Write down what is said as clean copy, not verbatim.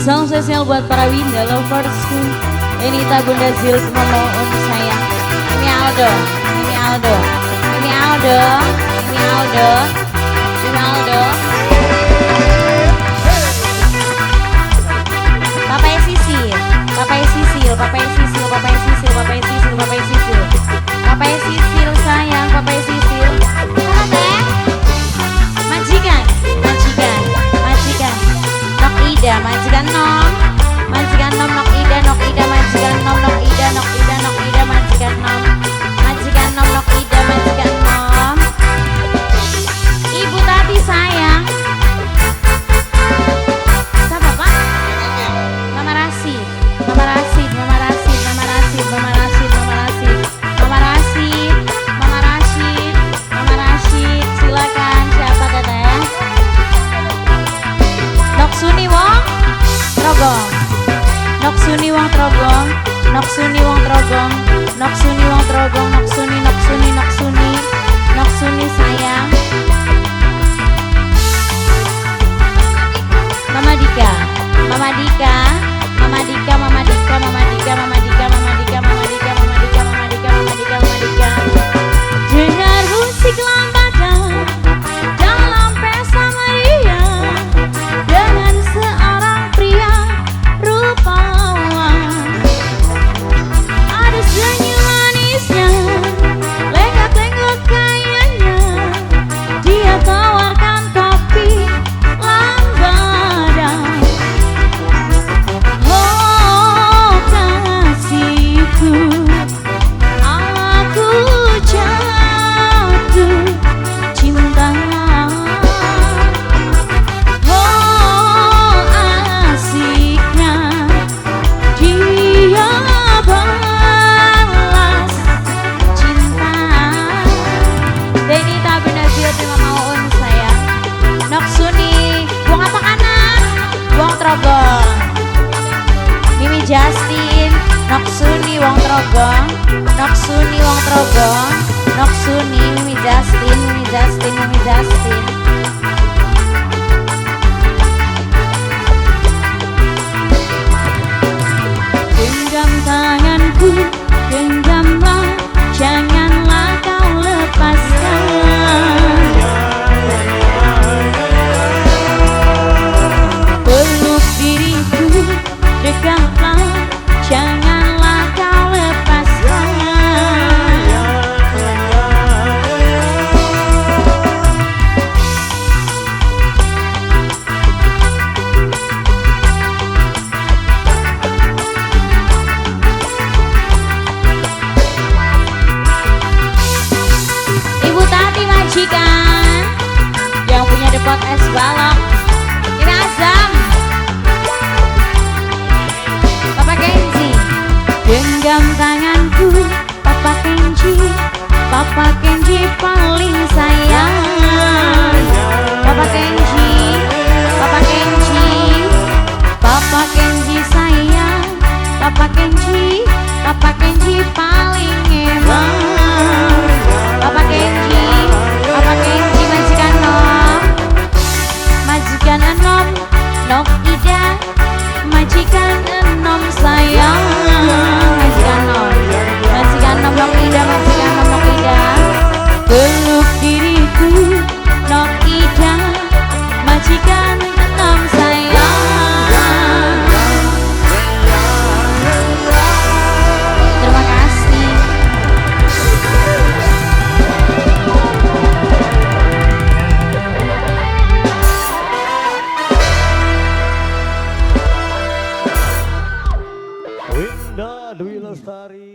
Salam spesial buat para Winda loversku. Enita Bunda Zil memohon sayang. Ini Aldo, ini Aldo, ini Aldo, ini Aldo, ini Aldo. Papai Sisil, Papai Sisil, Papai Sisil, Papai Sisil, Papai Sisil, Papai Sisil, Papai Sisil sayang, Papai Sisil. Majikan, majikan, majikan. Nok Ida, majikan nom, majikan nom, nok Ida, majikan nom, nok Ida, majikan nom, majikan nom, nok Ida, majikan nom. Ibu Tati sayang. Siapa Pak? Mama Rasid, Mama Rasid, Mama Rasid, Mama Rasid, Mama Rasid, Mama Rasid, Mama Rasid, Mama Rasid, Mama Rasid. Silakan siapa teteh? Nok Suni Wong Trogong, Nok Suni Wong Trogong, Nok Suni Wong Trogong, Nok Suni Wong Trogong, Nok Suni, Nok Suni, Nok Suni, Nok Suni sayang. Mama Dika, Mama Dika, Mama Dika, Mama Dika, Mama Dika, Mama Dika, Mama Dika, Mama Dika, Mama Dika, Mama Dika, Mama Dika, Mama Dika. Dengar musik lambada dalam pesta meriah dengan seorang pria rupawan. Ada senyum manisnya, lenggak-lenggok kayaknya. Dia tawarkan kopi lambada. Oh kasihku, aku jatuh cinta. Oh asiknya dia balas cinta. Denita Bunda Zil terima mohon sayang. Nok Suni, buang apa kanan? Buang Trogong. Mimi Justin, Nok Suni Wong Trogong, Nok Suni Wong Trogong, Nok Suni, Mimi Justin, Mimi Justin, Mimi Justin. Genggam tanganku, genggamlah, janganlah kau lepaskan. Peluk diriku, dekatlah, janganlah kau lepaskan. Ibu Tati majikan yang punya depot es balok. Ini Azam, Papa Kenji. Genggam tanganku, Papa Kenji, Papa Kenji paling sayang. Papa Kenji, Papa Kenji, Papa Kenji sayang. Papa Kenji, Papa Kenji paling emang. Papa Kenji, Papa Kenji majikan nom, majikan enom, Nok Ida, majikan enom sayang. Majikan nom, Nok Ida, majikan nom, Nok Ida. Peluk diriku, Nok Ida, majikan enom sayang. Terima kasih. Winda Dwi Lestari.